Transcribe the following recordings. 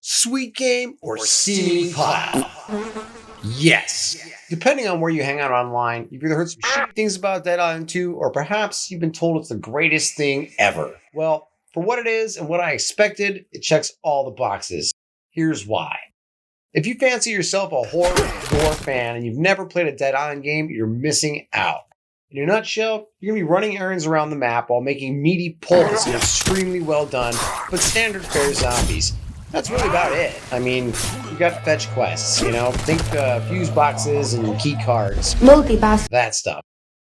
Sweet game or steaming pile? Yes. Depending on where you hang out online, you've either heard some shitty things about Dead Island 2, or perhaps you've been told it's the greatest thing ever. Well, for what it is and what I expected, it checks all the boxes. Here's why. If you fancy yourself a horror gore fan and you've never played a Dead Island game, you're missing out. In a nutshell, you're going to be running errands around the map while making meaty pulls and extremely well done, but standard fare zombies. That's really about it. I mean, you got fetch quests, think fuse boxes and key cards. Multipass. That stuff.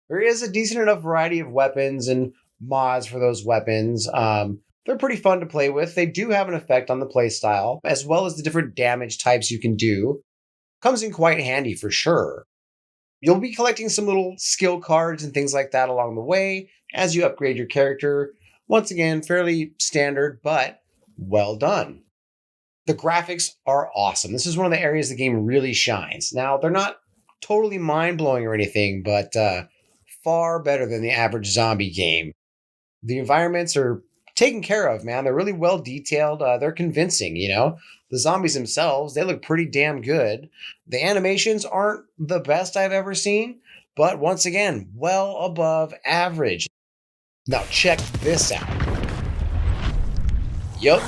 There is a decent enough variety of weapons and mods for those weapons. They're pretty fun to play with. They do have an effect on the playstyle, as well as the different damage types you can do. Comes in quite handy for sure. You'll be collecting some little skill cards and things like that along the way as you upgrade your character. Once again, fairly standard, but well done. The graphics are awesome. This is one of the areas the game really shines. Now, they're not totally mind-blowing or anything, but far better than the average zombie game. The environments are taken care of, man. They're really well detailed. They're convincing, The zombies themselves, they look pretty damn good. The animations aren't the best I've ever seen, but once again, well above average. Now check this out. Yup.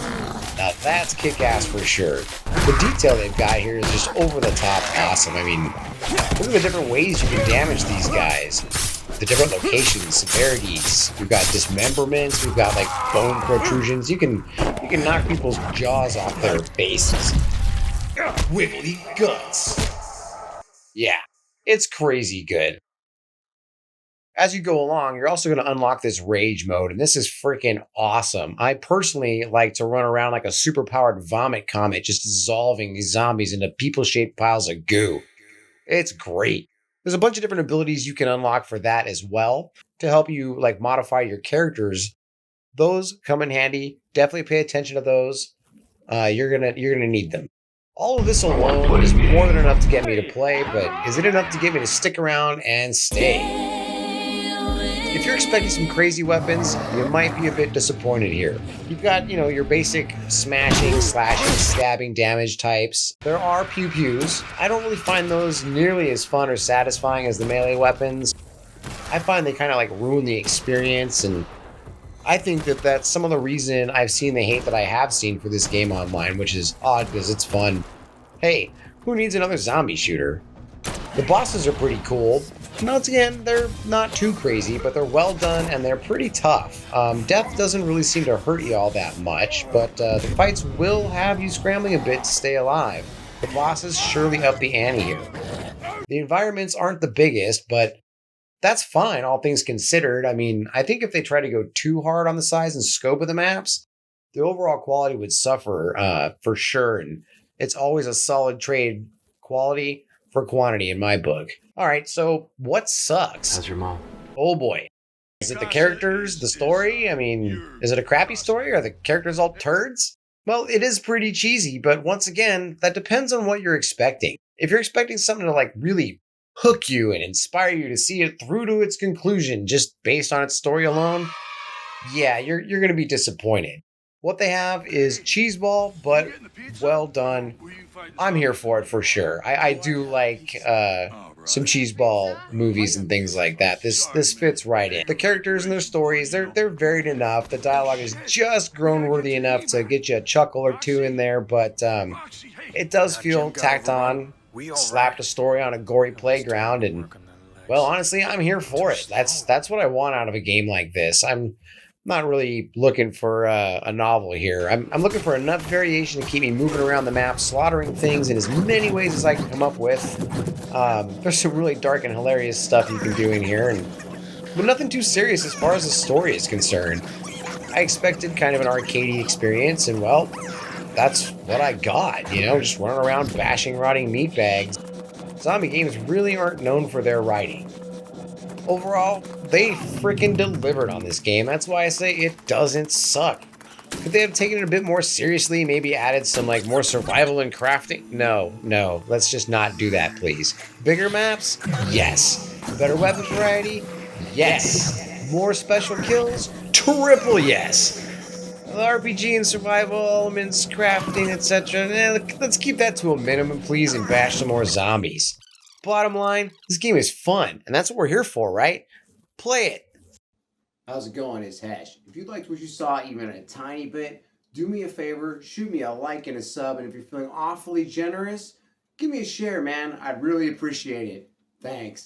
Now that's kick-ass for sure. The detail they've got here is just over-the-top awesome. I mean, look at the different ways you can damage these guys. The different locations, severities. We've got dismemberments. We've got like bone protrusions. You can knock people's jaws off their faces. Wiggly guts. Yeah, it's crazy good. As you go along, you're also going to unlock this rage mode, and this is freaking awesome. I personally like to run around like a superpowered vomit comet, just dissolving these zombies into people-shaped piles of goo. It's great. There's a bunch of different abilities you can unlock for that as well to help you like modify your characters. Those come in handy. Definitely pay attention to those. You're gonna need them. All of this alone is more than enough to get me to play, but is it enough to get me to stick around and stay? If you're expecting some crazy weapons, you might be a bit disappointed here. You've got, your basic smashing, slashing, stabbing damage types. There are pew-pews. I don't really find those nearly as fun or satisfying as the melee weapons. I find they kind of like ruin the experience, and I think that that's some of the reason I've seen the hate that I have seen for this game online, which is odd because it's fun. Hey, who needs another zombie shooter? The bosses are pretty cool. Once again, they're not too crazy, but they're well done and they're pretty tough. Death doesn't really seem to hurt you all that much, but the fights will have you scrambling a bit to stay alive. The bosses surely up the ante here. The environments aren't the biggest, but that's fine, all things considered. I mean, I think if they try to go too hard on the size and scope of the maps, the overall quality would suffer for sure, and it's always a solid trade, quality for quantity in my book. All right, so what sucks? How's your mom? Oh boy. Is it the characters, the story? I mean, is it a crappy story? Are the characters all turds? Well, it is pretty cheesy, but once again, that depends on what you're expecting. If you're expecting something to like really hook you and inspire you to see it through to its conclusion just based on its story alone, yeah, you're going to be disappointed. What they have is cheeseball, but well done. I'm here for it for sure. I do like some cheeseball movies and things like that. This fits right in. The characters and their stories, they're varied enough. The dialogue is just grown-worthy enough to get you a chuckle or two in there, but it does feel tacked on, slapped a story on a gory playground, and well, honestly, I'm here for it. That's what I want out of a game like this. I'm not really looking for a novel here. I'm looking for enough variation to keep me moving around the map, slaughtering things in as many ways as I can come up with. There's some really dark and hilarious stuff you can do in here, but nothing too serious as far as the story is concerned. I expected kind of an arcadey experience, and well, that's what I got, just running around bashing rotting meat bags. Zombie games really aren't known for their writing. Overall, they freaking delivered on this game. That's why I say it doesn't suck. Could they have taken it a bit more seriously, maybe added some like more survival and crafting? No, let's just not do that, please. Bigger maps? Yes. Better weapon variety? Yes. More special kills? Triple yes. RPG and survival elements, crafting, etc. Let's keep that to a minimum, please, and bash some more zombies. Bottom line, this game is fun, and that's what we're here for, right? Play it. How's it going, it's Hash. If you liked what you saw even a tiny bit, do me a favor, shoot me a like and a sub, and if you're feeling awfully generous, give me a share, man. I'd really appreciate it. Thanks.